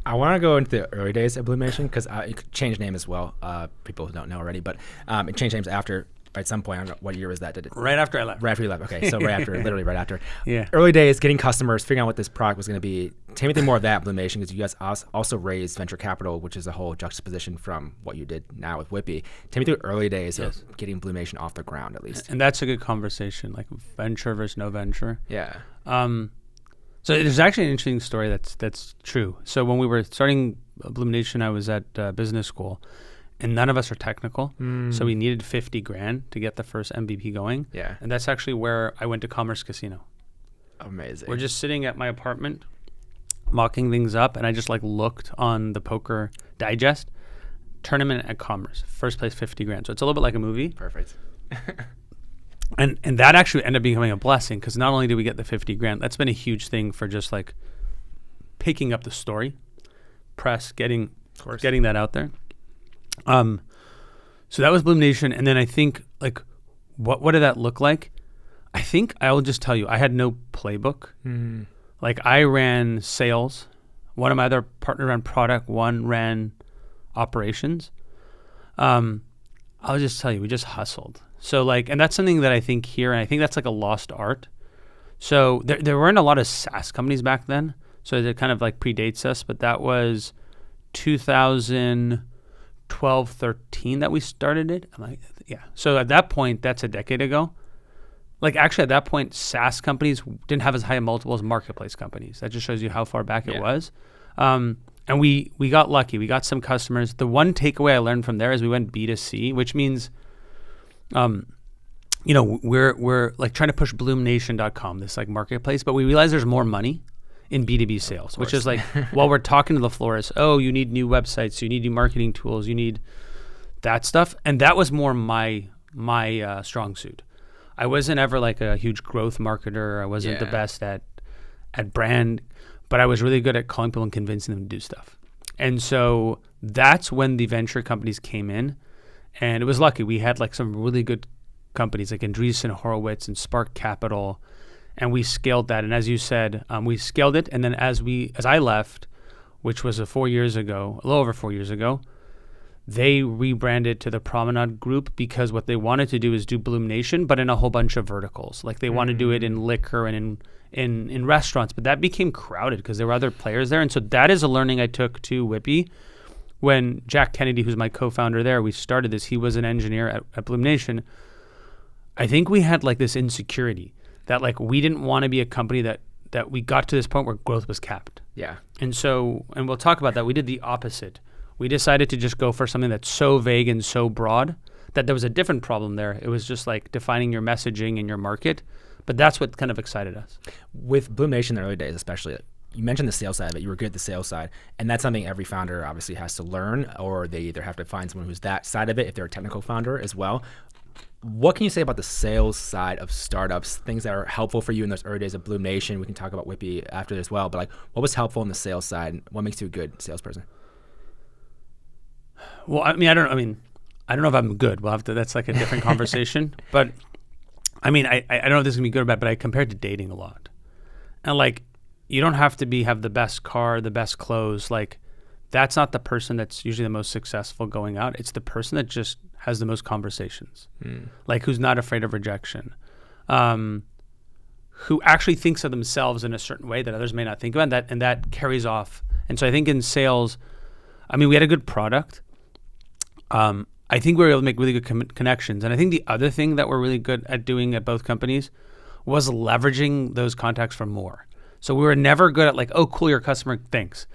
I want to go into the early days of BloomNation because it changed name as well. People who don't know already, but it changed names after. At some point, I don't know what year was that? Did it? Right after I left. Right after you left. Okay, so right after, literally right after. Yeah. Early days, getting customers, figuring out what this product was going to be. Tell me anything more of that, BloomNation, because you guys also raised venture capital, which is a whole juxtaposition from what you did now with Whippy. Tell me through early days of getting BloomNation off the ground, at least. And that's a good conversation, like venture versus no venture. Yeah. So there's actually an interesting story that's true. So when we were starting BloomNation, I was at business school. And none of us are technical, so we needed $50,000 to get the first MVP going. Yeah. And that's actually where I went to Commerce Casino. Amazing. We're just sitting at my apartment, mocking things up, and I just looked on the Poker Digest, tournament at Commerce, first place $50,000. So it's a little bit like a movie. Perfect. And that actually ended up becoming a blessing because not only did we get the $50,000, that's been a huge thing for just picking up the story, press, getting that out there. So that was BloomNation, and then I think what did that look like? I think I will just tell you, I had no playbook. I ran sales. One of my other partners ran product. One ran operations. I'll just tell you, we just hustled. So and that's something that I think here, and I think that's a lost art. So there weren't a lot of SaaS companies back then. So it kind of predates us, but that was 2012, 13 that we started it. Yeah. So at that point, that's a decade ago. Actually at that point, SaaS companies didn't have as high a multiple as marketplace companies. That just shows you how far back it was. And we got lucky. We got some customers. The one takeaway I learned from there is we went B2C, which means, we're trying to push BloomNation.com, this marketplace, but we realize there's more money in B2B sales, which is while we're talking to the florists, you need new websites, you need new marketing tools, you need that stuff. And that was more my strong suit. I wasn't ever a huge growth marketer. I wasn't the best at brand, but I was really good at calling people and convincing them to do stuff. And so that's when the venture companies came in, and it was lucky. We had some really good companies like Andreessen Horowitz and Spark Capital, and we scaled that. And as you said, we scaled it. And then as I left, which was a little over 4 years ago, they rebranded to the Promenade Group because what they wanted to do is do BloomNation, but in a whole bunch of verticals. They want to do it in liquor and in restaurants, but that became crowded because there were other players there. And so that is a learning I took to Whippy. When Jack Kennedy, who's my co-founder there, we started this, he was an engineer at BloomNation. I think we had this insecurity that we didn't want to be a company that we got to this point where growth was capped. Yeah. And we'll talk about that. We did the opposite. We decided to just go for something that's so vague and so broad that there was a different problem there. It was just defining your messaging and your market. But that's what kind of excited us. With BloomNation in the early days, especially, you mentioned the sales side of it. You were good at the sales side. And that's something every founder obviously has to learn, or they either have to find someone who's that side of it if they're a technical founder as well. What can you say about the sales side of startups, things that are helpful for you in those early days of BloomNation? We can talk about Whippy after as well, but what was helpful in the sales side, and what makes you a good salesperson? Well, I don't know if I'm good. That's a different conversation. But I don't know if this is gonna be good or bad, but I compare it to dating a lot. And you don't have to have the best car, the best clothes. That's not the person that's usually the most successful going out. It's the person that just has the most conversations. Who's not afraid of rejection. Who actually thinks of themselves in a certain way that others may not think about, and that carries off. And so I think in sales, we had a good product. I think we were able to make really good connections. And I think the other thing that we're really good at doing at both companies was leveraging those contacts for more. So we were never good at oh, cool, your customer, thanks.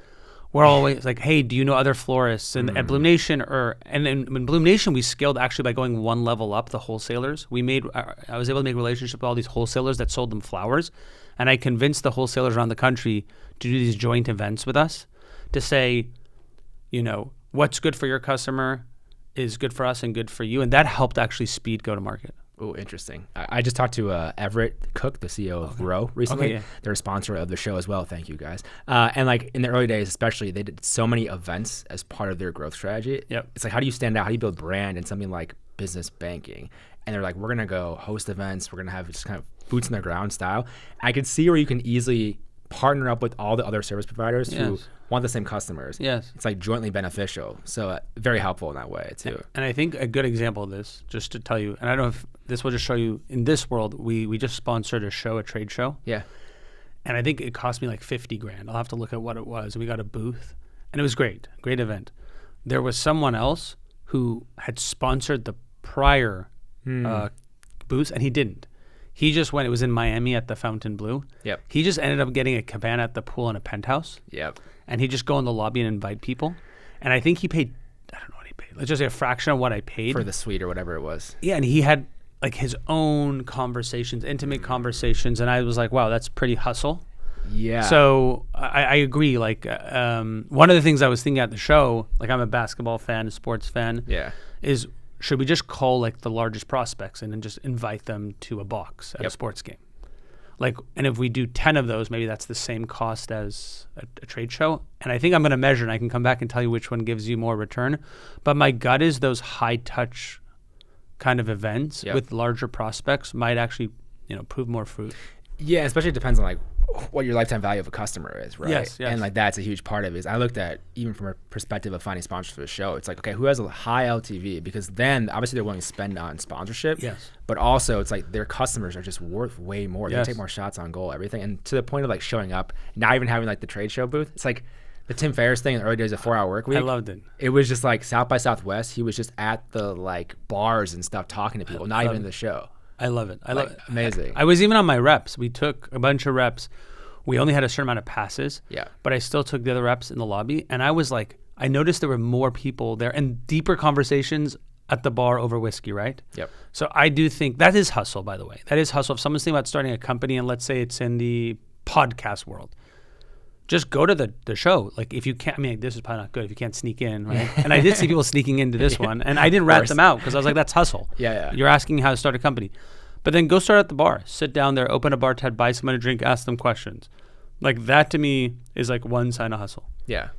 We're always hey, do you know other florists? And at BloomNation, and in BloomNation, we scaled actually by going one level up, the wholesalers. I was able to make relationships with all these wholesalers that sold them flowers. And I convinced the wholesalers around the country to do these joint events with us to say, what's good for your customer is good for us and good for you. And that helped actually speed go-to-market. Oh, interesting. I just talked to Everett Cook, the CEO of Row, recently. Okay, yeah. They're a sponsor of the show as well. Thank you, guys. And in the early days, especially, they did so many events as part of their growth strategy. Yep. It's how do you stand out? How do you build brand in something like business banking? And they're we're going to go host events. We're going to have just kind of boots in the ground style. I could see where you can easily partner up with all the other service providers who want the same customers. Yes. It's like jointly beneficial. So very helpful in that way too. And I think a good example of this, just to tell you, and I don't know if this will just show you, in this world, we just sponsored a trade show. Yeah. And I think it cost me like 50 grand. I'll have to look at what it was. We got a booth and it was great event. There was someone else who had sponsored the prior booths and he didn't. He just went, it was in Miami at the Fontainebleau. Yep. He just ended up getting a cabana at the pool and a penthouse. Yep. And he'd just go in the lobby and invite people. And I think he paid, I don't know what he paid. Let's just say a fraction of what I paid. For the suite or whatever it was. Yeah, and he had like his own conversations, intimate conversations. And I was like, wow, that's pretty hustle. Yeah. So I agree. Like one of the things I was thinking at the show, like I'm a basketball fan, a sports fan, is should we just call like the largest prospects and then just invite them to a box at a sports game? Like, and if we do 10 of those, maybe that's the same cost as a trade show. And I think I'm going to measure and I can come back and tell you which one gives you more return. But my gut is those high touch kind of events with larger prospects might actually, prove more fruit. Yeah, especially it depends on like what your lifetime value of a customer is, right? Yes. And like that's a huge part of it. Is I looked at even from a perspective of finding sponsors for the show. It's like, okay, who has a high LTV? Because then obviously they're willing to spend on sponsorship. Yes. But also it's like their customers are just worth way more. Yes. They take more shots on goal, everything. And to the point of like showing up, not even having like the trade show booth. It's like the Tim Ferriss thing in the early days of 4 Hour Work Week. I loved it. It was just like South by Southwest. He was just at the like bars and stuff talking to people, not even in the show. I love it. I love it. Amazing. I was even on my reps. We took a bunch of reps. We only had a certain amount of passes. Yeah. But I still took the other reps in the lobby. And I was like, I noticed there were more people there and deeper conversations at the bar over whiskey, right? Yep. So I do think that is hustle, by the way. That is hustle. If someone's thinking about starting a company and let's say it's in the podcast world, just go to the show. Like if you can't, I mean, this is probably not good if you can't sneak in, right? And I did see people sneaking into this one and I didn't rat them out because I was like, that's hustle. Yeah. You're asking how to start a company. But then go start at the bar, sit down there, open a bar tab, buy someone a drink, ask them questions. Like that to me is like one sign of hustle. Yeah.